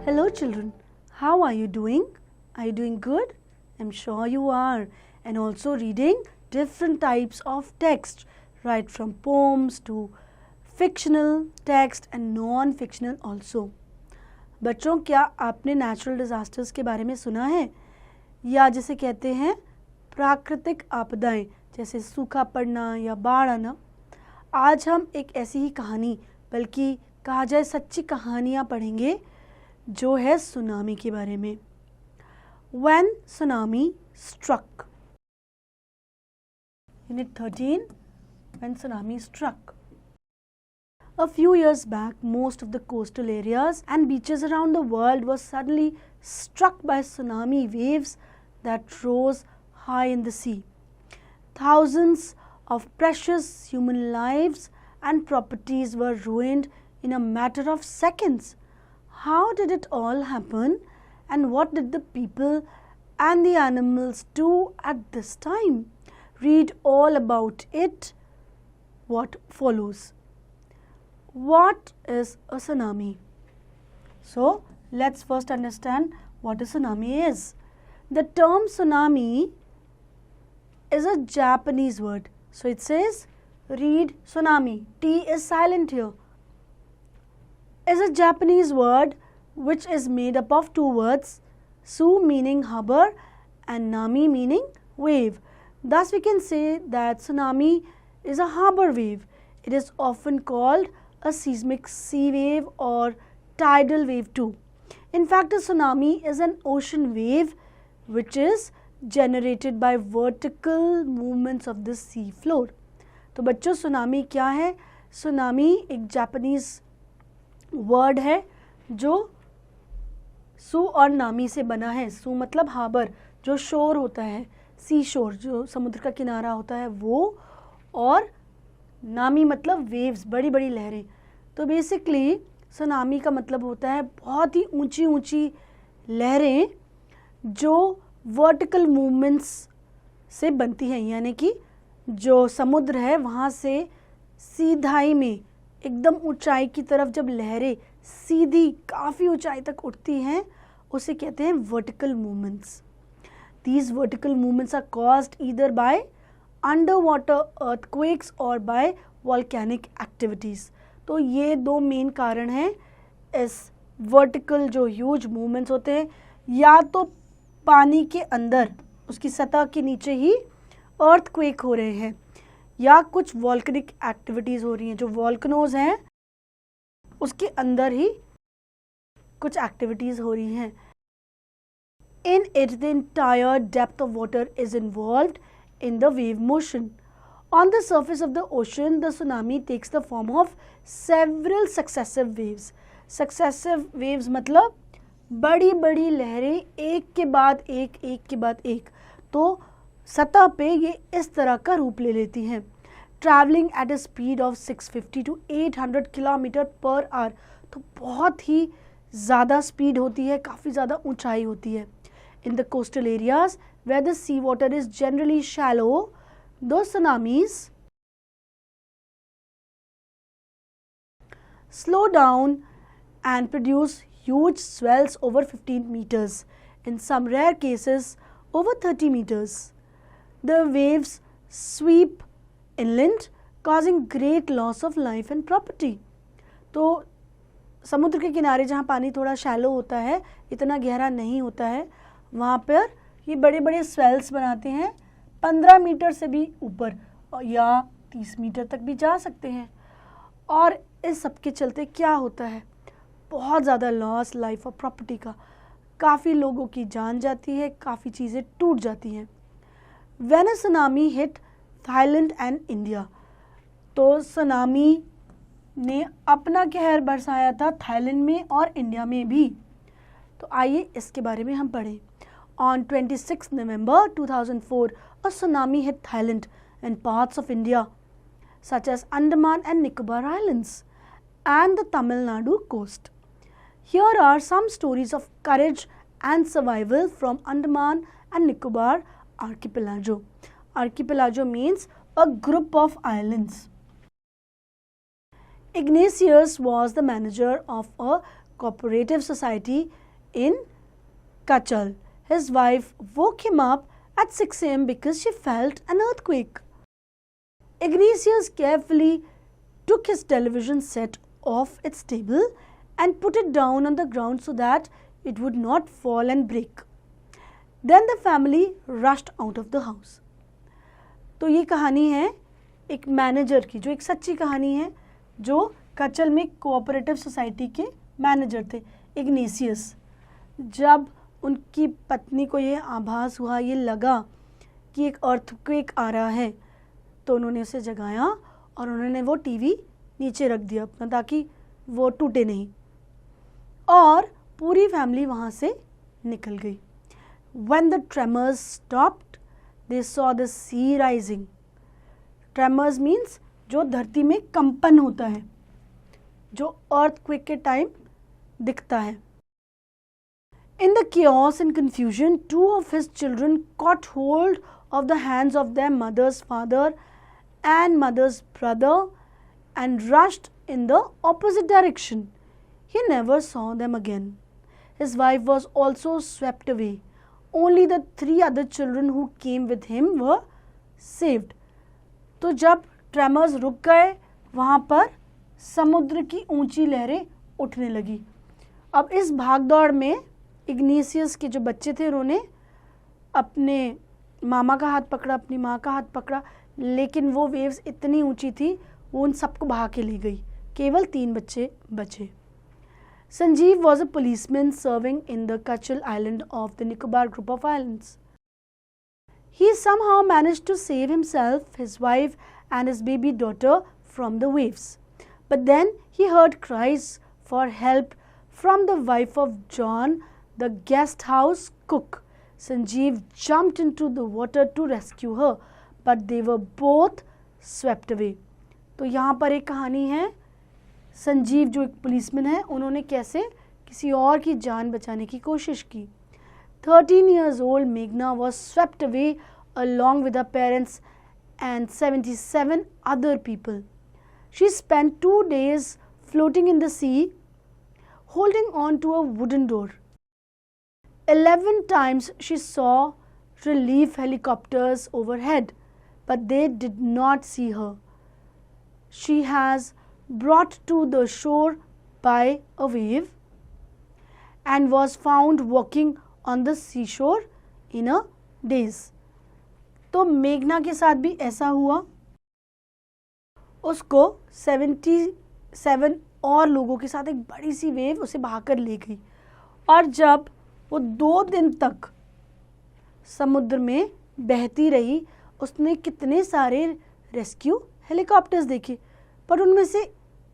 Hello children, how are you doing? Are you doing good? I'm sure you are. And also reading different types of text, right from poems to fictional text and non-fictional also. बच्चों, क्या आपने natural disasters के बारे में सुना है? या जिसे कहते हैं प्राकृतिक आपदाएं, जैसे सूखा पड़ना या बाढ़ आना। आज हम एक ऐसी ही कहानी, बल्कि कहा जाए सच्ची कहानियाँ पढ़ेंगे जो है सुनामी के बारे में। When tsunami struck. Unit 13, when tsunami struck. A few years back, most of the coastal areas and beaches around the world were suddenly struck by tsunami waves that rose high in the sea. Thousands of precious human lives and properties were ruined in a matter of seconds. How did it all happen, and what did the people and the animals do at this time? Read all about it. What follows? What is a tsunami? So, let's first understand what a tsunami is. The term tsunami is a Japanese word. So, it says, read tsunami. T is silent here. Is a Japanese word which is made up of two words, su meaning harbor and nami meaning wave. Thus we can say that tsunami is a harbor wave. It is often called a seismic sea wave or tidal wave too. In fact, a tsunami is an ocean wave which is generated by vertical movements of the sea floor. तो बच्चों, tsunami क्या है? Tsunami एक Japanese word है जो सू और नामी से बना है। सू मतलब हार्बर, जो शोर होता है, सी शोर, जो समुद्र का किनारा होता है वो, और नामी मतलब वेव्स, बड़ी बड़ी लहरें। तो बेसिकली सुनामी का मतलब होता है बहुत ही ऊंची ऊंची लहरें जो वर्टिकल मूवमेंट्स से बनती हैं, यानी कि जो समुद्र है वहाँ से सीधाई में एकदम ऊंचाई की तरफ जब लहरें सीधी काफ़ी ऊंचाई तक उठती हैं, उसे कहते हैं vertical movements. These vertical movements are caused either by underwater earthquakes or by volcanic activities. तो ये दो मेन कारण हैं इस वर्टिकल जो ह्यूज मूवमेंट्स होते हैं, या तो पानी के अंदर उसकी सतह के नीचे ही अर्थक्वेक हो रहे हैं, या कुछ वॉल्केनिक एक्टिविटीज़ हो रही हैं, जो वॉल्कनोज हैं उसके अंदर ही कुछ एक्टिविटीज़ हो रही हैं। In it, the entire depth of water is involved in the wave motion. On the surface of the ocean, the tsunami takes the form of several successive waves. Successive waves मतलब बड़ी बड़ी लहरें एक के बाद एक। तो सतह पे ये इस तरह का रूप ले लेती हैं। Travelling at a speed of 650 to 800 kilometre per hour. तो बहुत ही ज़्यादा स्पीड होती है, काफ़ी ज़्यादा ऊंचाई होती है। In the coastal areas where the sea water is generally shallow, those tsunamis slow down and produce huge swells over 15 meters, in some rare cases over 30 meters. The waves sweep inland, causing great loss of life and property. तो समुद्र के किनारे जहाँ पानी थोड़ा shallow होता है, इतना गहरा नहीं होता है, वहाँ पर ये बड़े बड़े स्वेल्स बनाते हैं, 15 मीटर से भी ऊपर या 30 मीटर तक भी जा सकते हैं। और इस सब के चलते क्या होता है, बहुत ज़्यादा लॉस लाइफ और प्रॉपर्टी का, काफ़ी लोगों की जान जाती है, काफ़ी चीज़ें टूट जाती हैं। When a tsunami hit Thailand and India, तो सुनामी ने अपना कहर बरसाया था थाईलैंड में और इंडिया में भी। तो आइए इसके बारे में हम पढ़ें। On 26 November 2004, a tsunami hit Thailand and parts of India, such as Andaman and Nicobar Islands and the Tamil Nadu coast. Here are some stories of courage and survival from Andaman and Nicobar archipelago. Archipelago means a group of islands. Ignatius was the manager of a cooperative society in Kachal. His wife woke him up at 6 a.m. because she felt an earthquake. Ignatius carefully took his television set off its table and put it down on the ground so that it would not fall and break. Then the family rushed out of the house. तो ये कहानी है एक manager की, जो एक सच्ची कहानी है, जो कचल में कोऑपरेटिव सोसाइटी के मैनेजर थे, इग्नेशियस। जब उनकी पत्नी को ये आभास हुआ, ये लगा कि एक अर्थक्वेक आ रहा है, तो उन्होंने उसे जगाया और उन्होंने वो टीवी नीचे रख दिया अपना, ताकि वो टूटे नहीं, और पूरी फैमिली वहाँ से निकल गई। When the tremors stopped, they saw the sea rising. Tremors means जो धरती में कंपन होता है, जो अर्थक्वेक के टाइम दिखता है। In the chaos and confusion, two of his children caught hold of the hands of their mother's father and mother's brother and rushed in the opposite direction. He never saw them again. His wife was also swept away. Only the 3 other children who came with him were saved. तो जब tremors रुक गए, वहाँ पर समुद्र की ऊंची लहरें उठने लगी। अब इस भागदौड़ में इग्नेशियस के जो बच्चे थे, उन्होंने अपने मामा का हाथ पकड़ा, अपनी माँ का हाथ पकड़ा, लेकिन वो वेव्स इतनी ऊंची थी, वो उन सबको बहा के ले गई। केवल 3 बच्चे बचे। Sanjeev was a policeman serving in the Kachal island of the Nicobar group of islands. He somehow managed to save himself, his wife and his baby daughter from the waves. But then he heard cries for help from the wife of John, the guest house cook. Sanjeev jumped into the water to rescue her, but they were both swept away. तो यहाँ पर एक कहानी है, संजीव जो एक policeman है, उन्होंने कैसे किसी और की जान बचाने की कोशिश की। 13 years old Meghna was swept away along with her parents and 77 other people. She spent 2 days floating in the sea, holding on to a wooden door. 11 times she saw relief helicopters overhead, but they did not see her. She has brought to the shore by a wave and was found walking on the seashore in a daze. तो मेघना के साथ भी ऐसा हुआ। उसको 77 और लोगों के साथ एक बड़ी सी वेव उसे बहाकर ले गई, और जब वो 2 दिन तक समुद्र में बहती रही, उसने कितने सारे रेस्क्यू हेलीकॉप्टर्स देखे, पर उनमें से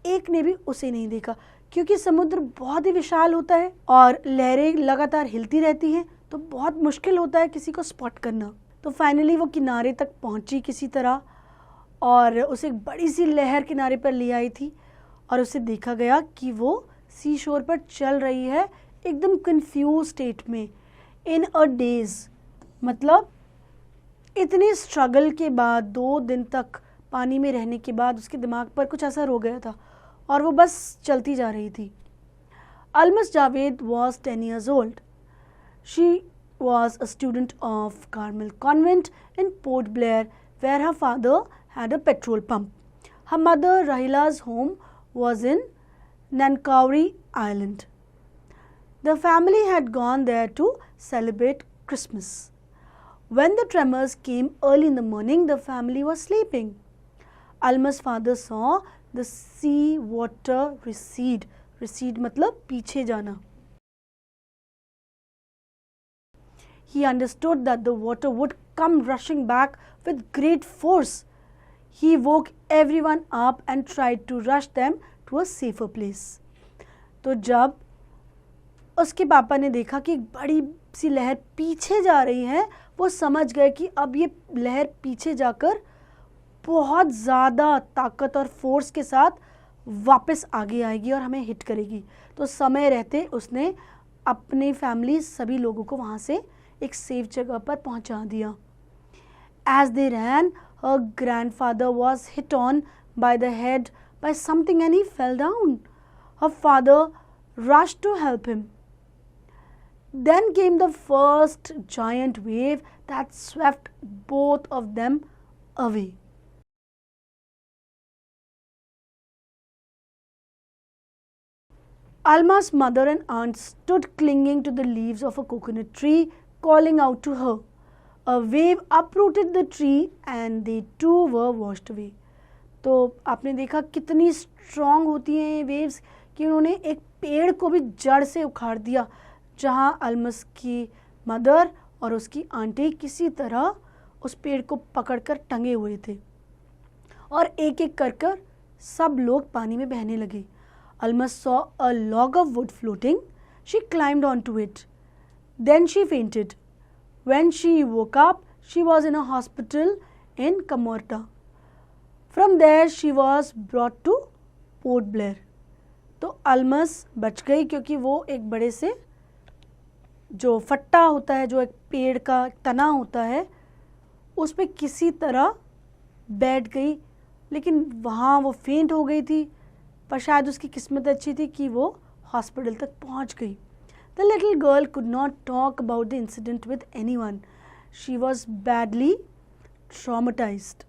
एक ने भी उसे नहीं देखा, क्योंकि समुद्र बहुत ही विशाल होता है और लहरें लगातार हिलती रहती हैं, तो बहुत मुश्किल होता है किसी को स्पॉट करना। तो फाइनली वो किनारे तक पहुंची किसी तरह, और उसे एक बड़ी सी लहर किनारे पर ले आई थी, और उसे देखा गया कि वो सी शोर पर चल रही है एकदम कंफ्यूज स्टेट में, इन अ डेज। मतलब इतनी स्ट्रगल के बाद, 2 दिन तक पानी में रहने के बाद उसके दिमाग पर कुछ असर हो गया था और वो बस चलती जा रही थी। Almas Javed was 10 years old. She was a student of Carmel Convent in Port Blair, where her father had a petrol pump. Her mother Rahila's home was in Nankauri Island. The family had gone there to celebrate Christmas. When the tremors came early in the morning, the family was sleeping. Alma's father saw the sea water recede. Recede मतलब पीछे जाना. He understood that the water would come rushing back with great force. He woke everyone up and tried to rush them to a safer place. तो जब उसके पापा ने देखा कि एक बड़ी सी लहर पीछे जा रही है, वो समझ गए कि अब ये लहर पीछे जाकर बहुत ज़्यादा ताकत और फोर्स के साथ वापस आगे आएगी और हमें हिट करेगी। तो समय रहते उसने अपनी फैमिली सभी लोगों को वहाँ से एक सेफ जगह पर पहुँचा दिया। As they ran, her grandfather was hit on by the head by something and he fell down. Her father rushed to help him. Then came the first giant wave that swept both of them away. Alma's mother and aunt stood clinging to the leaves of a coconut tree, calling out to her. A wave uprooted the tree and they too were washed away. तो आपने देखा कितनी strong होती हैं ये waves कि उन्होंने एक पेड़ को भी जड़ से उखाड़ दिया, जहाँ अल्मस की मदर और उसकी आंटी किसी तरह उस पेड़ को पकड़कर टंगे हुए थे और एक एक कर कर सब लोग पानी में बहने लगे. Almas saw a log of wood floating. She climbed onto it. Then she fainted. When she woke up, she was in a hospital in Camorta. From there, she was brought to Port Blair. तो अल्मस बच गई क्योंकि वो एक बड़े से जो फट्टा होता है, जो एक पेड़ का तना होता है, उस पर किसी तरह बैठ गई, लेकिन वहाँ वो फेंट हो गई थी. पर शायद उसकी किस्मत अच्छी थी कि वो हॉस्पिटल तक पहुंच गई. The little girl could not talk about the incident with anyone. She was badly traumatised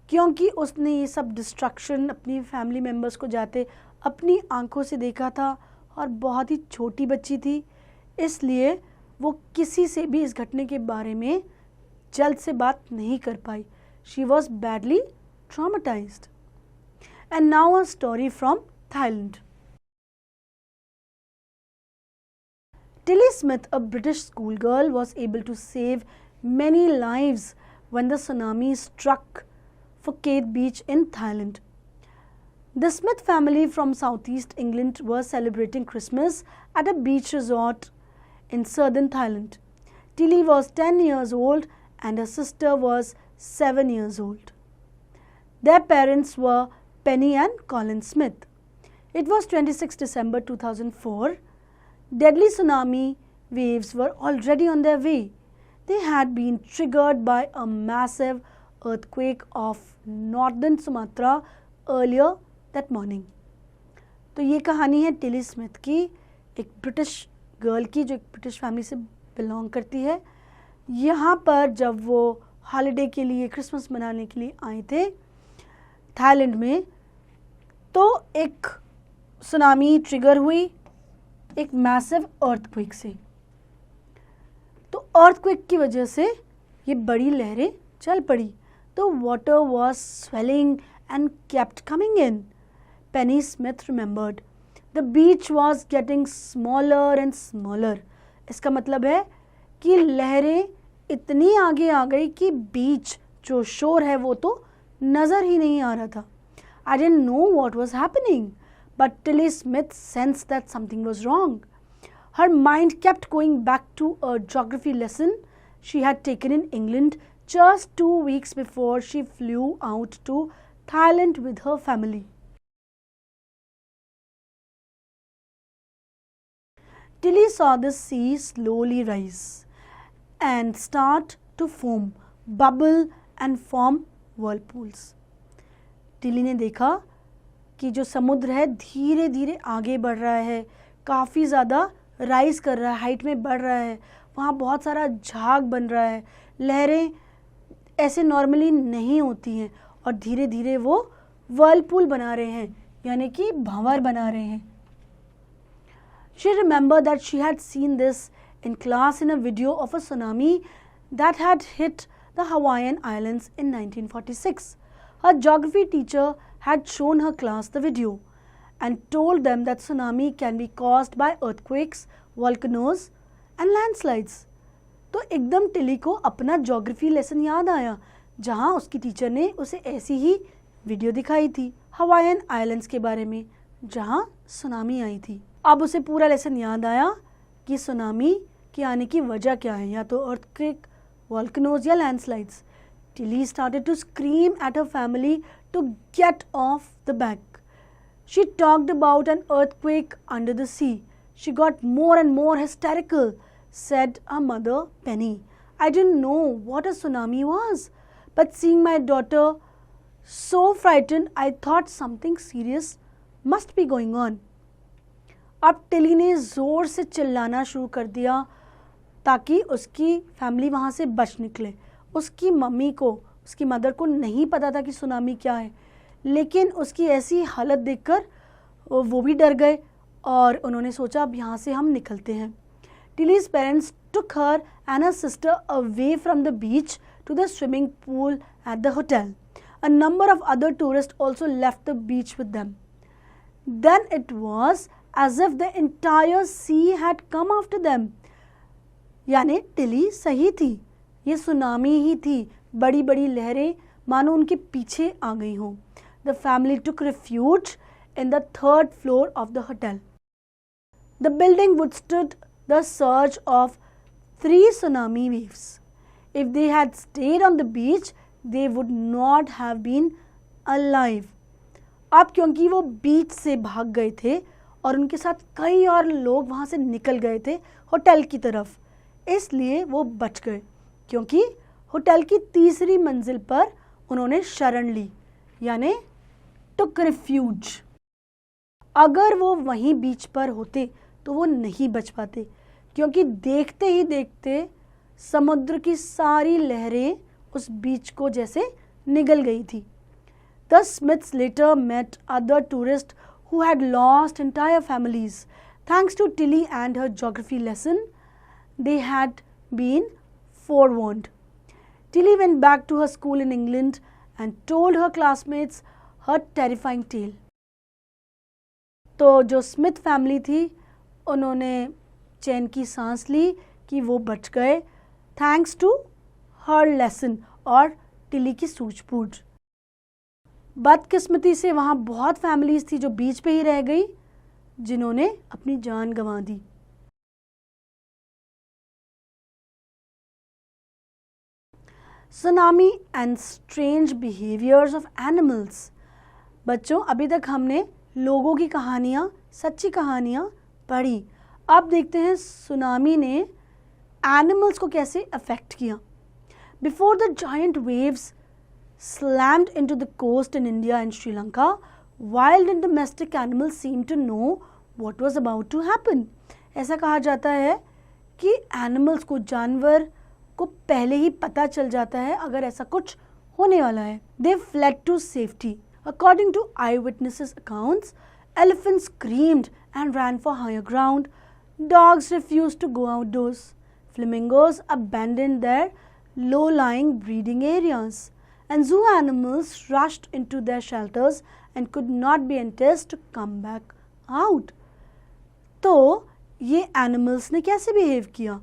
क्योंकि उसने ये सब डिस्ट्रक्शन अपनी फैमिली मेम्बर्स को जाते अपनी आंखों से देखा था और बहुत ही छोटी बच्ची थी, इसलिए वो किसी से भी इस घटने के बारे में जल्द से बात नहीं कर पाई. She was badly traumatized. And now a story from Thailand. Tilly Smith, a British schoolgirl, was able to save many lives when the tsunami struck Phuket Beach in Thailand. The Smith family from southeast England were celebrating Christmas at a beach resort in southern Thailand. Tilly was 10 years old and her sister was 7 years old. Their parents were Penny and Colin Smith. It was 26 December 2004. Deadly tsunami waves were already on their way. They had been triggered by a massive earthquake of northern Sumatra earlier that morning. तो ये कहानी है Tilly Smith की, एक British girl की जो एक British family से बिलोंग करती है. यहाँ पर जब वो हॉलिडे के लिए, क्रिसमस मनाने के लिए आए थे थाईलैंड में, तो एक सुनामी ट्रिगर हुई एक मैसिव अर्थक्वेक से. तो अर्थक्वेक की वजह से ये बड़ी लहरें चल पड़ी. तो water was swelling and kept coming in. Penney Smith remembered the beach was getting smaller and smaller. इसका मतलब है कि लहरें इतनी आगे आ गई कि बीच जो शोर है वो तो नज़र ही नहीं आ रहा था. I didn't know what was happening, but Tilly Smith sensed that something was wrong. Her mind kept going back to a geography lesson she had taken in England just 2 weeks before she flew out to Thailand with her family. Tilly saw the sea slowly rise and start to foam, bubble and form whirlpools. Tilly ने देखा कि जो समुद्र है धीरे धीरे आगे बढ़ रहा है, काफ़ी ज़्यादा राइज कर रहा है, हाइट में बढ़ रहा है, वहाँ बहुत सारा झाग बन रहा है, लहरें ऐसे नॉर्मली नहीं होती हैं और धीरे धीरे वो वर्लपूल बना रहे हैं, यानी कि भंवर बना रहे हैं. She remembered that she had seen this in class in a video of a tsunami that had hit the Hawaiian Islands in 1946. Her geography teacher had shown her class the video and told them that tsunami can be caused by earthquakes, volcanoes and landslides. तो एकदम Tilly को अपना geography lesson याद आया, जहाँ उसकी teacher ने उसे ऐसी ही वीडियो दिखाई थी हवाईयन आइलैंड्स के बारे में, जहाँ सुनामी आई थी. अब उसे पूरा लेसन याद आया कि सुनामी के आने की वजह क्या है, या तो अर्थक्वेक, वॉल्कनोज या landslides. Tilly started to scream at her family to get off the bank. She talked about an earthquake under the sea. She got more and more hysterical, said her mother, Penny. I didn't know what a tsunami was, but seeing my daughter so frightened, I thought something serious must be going on. अब Tilly ने ज़ोर से चिल्लाना शुरू कर दिया ताकि उसकी फैमिली वहाँ से बच निकले। उसकी मम्मी को, उसकी मदर को नहीं पता था कि सुनामी क्या है, लेकिन उसकी ऐसी हालत देखकर वो भी डर गए और उन्होंने सोचा अब यहाँ से हम निकलते हैं। टिलीज parents took her and her sister away from the beach to the swimming pool at the hotel. A number of other tourists also left the beach with them. Then it was as if the entire sea had come after them. यानी Tilly सही थी, ये tsunami ही थी, बड़ी बड़ी लहरें मानो उनके पीछे आ गई हों। The family took refuge in the third floor of the hotel. The building withstood the surge of 3 tsunami waves. If they had stayed on the beach, they would not have been alive. अब क्योंकि वो बीच से भाग गए थे और उनके साथ कई और लोग वहाँ से निकल गए थे होटल की तरफ, इसलिए वो बच गए, क्योंकि होटल की तीसरी मंजिल पर उन्होंने शरण ली, यानी टुक रिफ्यूज। अगर वो वहीं बीच पर होते तो वो नहीं बच पाते, क्योंकि देखते ही देखते समुद्र की सारी लहरें उस बीच को जैसे निगल गई थी। The Smiths later met other tourists who had lost entire families. Thanks to Tilly and her geography lesson, they had been forewarned. Tilly went back to her school in England and told her classmates her terrifying tale. तो जो Smith family थी उन्होंने चैन की सांस ली कि वो बच गए थैंक्स टू हर लेसन और टिली की सूझबूझ। बदकिस्मती से वहाँ बहुत फैमिलीज थी जो बीच पे ही रह गई, जिन्होंने अपनी जान गंवा दी। Tsunami and strange behaviours of animals. बच्चों, अभी तक हमने लोगों की कहानियाँ, सच्ची कहानियाँ पढ़ी। अब देखते हैं सुनामी ने एनिमल्स को कैसे अफेक्ट किया। Before the giant waves slammed into the coast in India and Sri Lanka, wild and domestic animals seemed to know what was about to happen. ऐसा कहा जाता है कि एनिमल्स को, जानवर को पहले ही पता चल जाता है अगर ऐसा कुछ होने वाला है। They fled to safety. According to eyewitnesses' accounts, elephants screamed and ran for higher ground. Dogs refused to go outdoors. Flamingos abandoned their low-lying breeding areas. And zoo animals rushed into their shelters and could not be enticed to come back out. तो ये animals ने कैसे behave किया?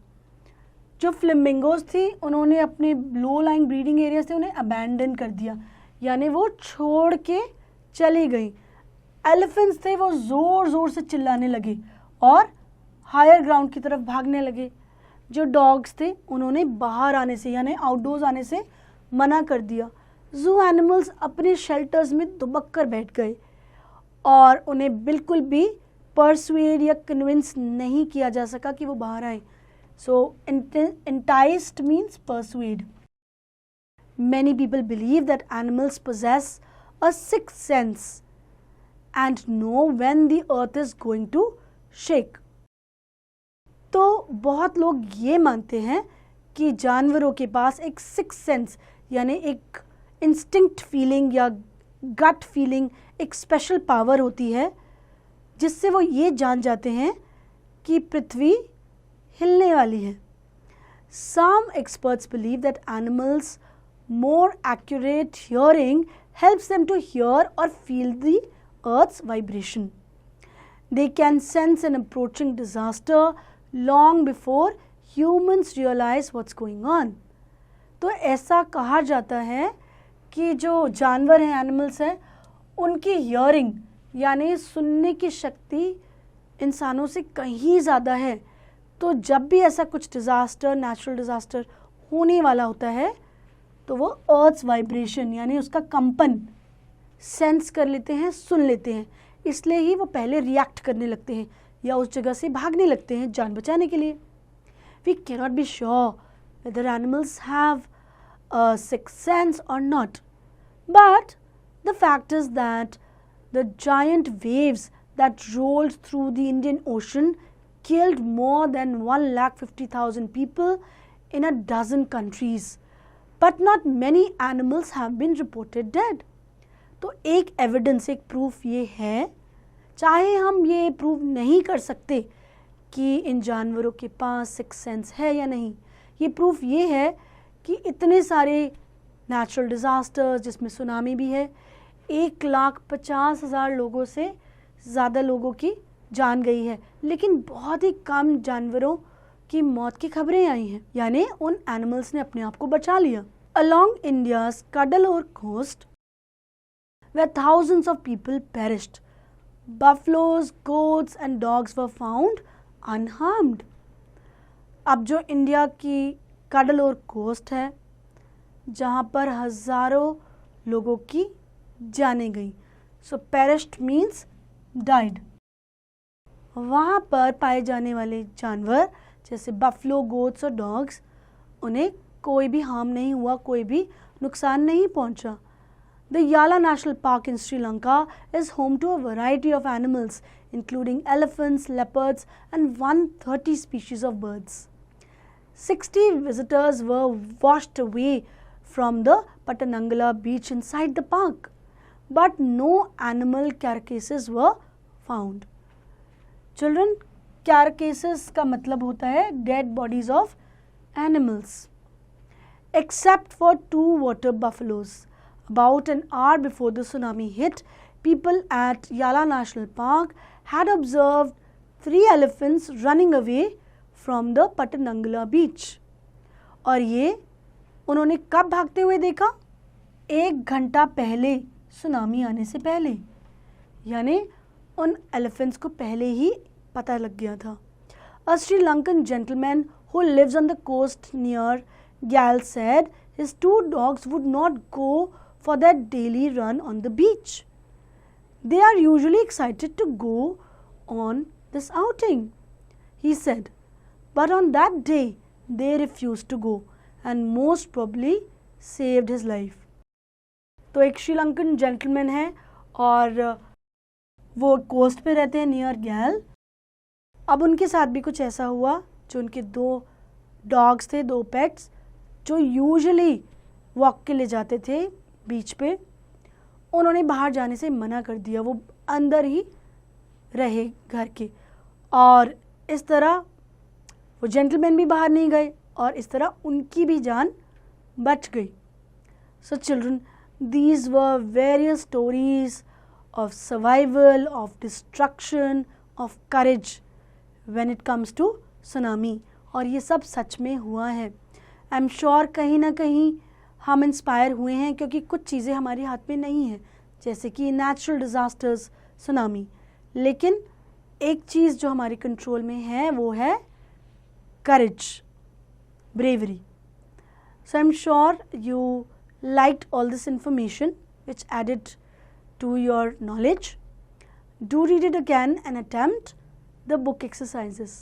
जो flamingos थी उन्होंने अपने low lying breeding areas थे उन्हें अबैंडन कर दिया, यानी वो छोड़ के चली गई। एलिफेंट्स थे वो ज़ोर ज़ोर से चिल्लाने लगे और हायर ग्राउंड की तरफ भागने लगे। जो डॉग्स थे उन्होंने बाहर आने से, यानी आउटडोर्स आने से मना कर दिया। जू एनिमल्स अपने शेल्टर्स में दुबक कर बैठ गए और उन्हें बिल्कुल भी परसुएड या कन्विंस नहीं किया जा सका कि वो बाहर आए। सो enticed means persuade. Many people believe that animals possess a sixth sense and know when the earth is going to shake. तो बहुत लोग ये मानते हैं कि जानवरों के पास एक सिक्स सेंस, यानी एक इंस्टिंक्ट फीलिंग या गट फीलिंग, एक स्पेशल पावर होती है जिससे वो ये जान जाते हैं कि पृथ्वी हिलने वाली है। Some experts believe that animals' more accurate hearing helps them to hear or feel the earth's vibration. They can sense an approaching disaster long before humans realize what's going on. तो ऐसा कहा जाता है कि जो जानवर हैं, एनिमल्स हैं, उनकी हियरिंग यानी सुनने की शक्ति इंसानों से कहीं ज़्यादा है। तो जब भी ऐसा कुछ डिज़ास्टर, नेचुरल डिज़ास्टर होने वाला होता है तो वो अर्थ्स वाइब्रेशन यानी उसका कंपन सेंस कर लेते हैं, सुन लेते हैं, इसलिए ही वो पहले रिएक्ट करने लगते हैं या उस जगह से भागने लगते हैं जान बचाने के लिए। We cannot be sure whether animals have a sixth sense or not. But the fact is that the giant waves that rolled through the Indian Ocean killed more than 150,000 people in a dozen countries, but not many animals have been reported dead. तो एक evidence, एक proof ये है, चाहे हम ये prove नहीं कर सकते कि इन जानवरों के पास सिक्स सेंस है या नहीं, ये प्रूफ ये है कि इतने सारे नेचुरल डिज़ास्टर्स जिसमें सुनामी भी है, 1,50,000 लोगों से ज़्यादा लोगों की जान गई है, लेकिन बहुत ही कम जानवरों की मौत की खबरें आई हैं, यानी उन एनिमल्स ने अपने आप को बचा लिया. Along India's Cuddalore coast, where thousands of people perished, buffaloes, goats and dogs were found unharmed. अब जो इंडिया की कडलोर कोस्ट है, जहाँ पर हज़ारों लोगों की जानें गई, सो पेरिश्ड मीन्स डाइड. वहाँ पर पाए जाने वाले जानवर जैसे बफलो, गोट्स और डॉग्स, उन्हें कोई भी हार्म नहीं हुआ, कोई भी नुकसान नहीं पहुँचा. The Yala National Park in Sri Lanka is home to a variety of animals, including elephants, leopards, and 130 species of birds. 60 visitors were washed away from the Patanangala beach inside the park, but no animal carcasses were found. Children, carcasses का मतलब होता है dead bodies of animals, except for 2 water buffaloes. About an hour before the tsunami hit, people at Yala National Park had observed 3 elephants running away from the Patanangala beach. और ये उन्होंने कब भागते हुए देखा? 1 घंटा पहले, सुनामी आने से पहले, यानी उन एलिफेंट्स को पहले ही पता लग गया था. A Sri Lankan gentleman who lives on the coast near Gal said his 2 dogs would not go for their daily run on the beach. They are usually excited to go on this outing, he said, but on that day they refused to go and most probably saved his life. तो एक Sri Lankan gentleman है और वो coast पे रहते हैं near गैल. अब उनके साथ भी कुछ ऐसा हुआ, जो उनके 2 डॉग्स थे, 2 पेट्स, जो यूजुअली वॉक के लिए जाते थे बीच पे, उन्होंने बाहर जाने से मना कर दिया, वो अंदर ही रहे घर के, और इस तरह वो जेंटलमैन भी बाहर नहीं गए और इस तरह उनकी भी जान बच गई. So children, these were various stories of survival, of destruction, of courage when it comes to tsunami, और ये सब सच में हुआ है. आई एम श्योर कहीं ना कहीं हम इंस्पायर हुए हैं, क्योंकि कुछ चीज़ें हमारे हाथ में नहीं हैं, जैसे कि नेचुरल डिज़ास्टर्स, सुनामी, लेकिन एक चीज़ जो हमारे कंट्रोल में है वो है courage, bravery. So I am sure you liked all this information which added to your knowledge. Do read it again and attempt the book exercises.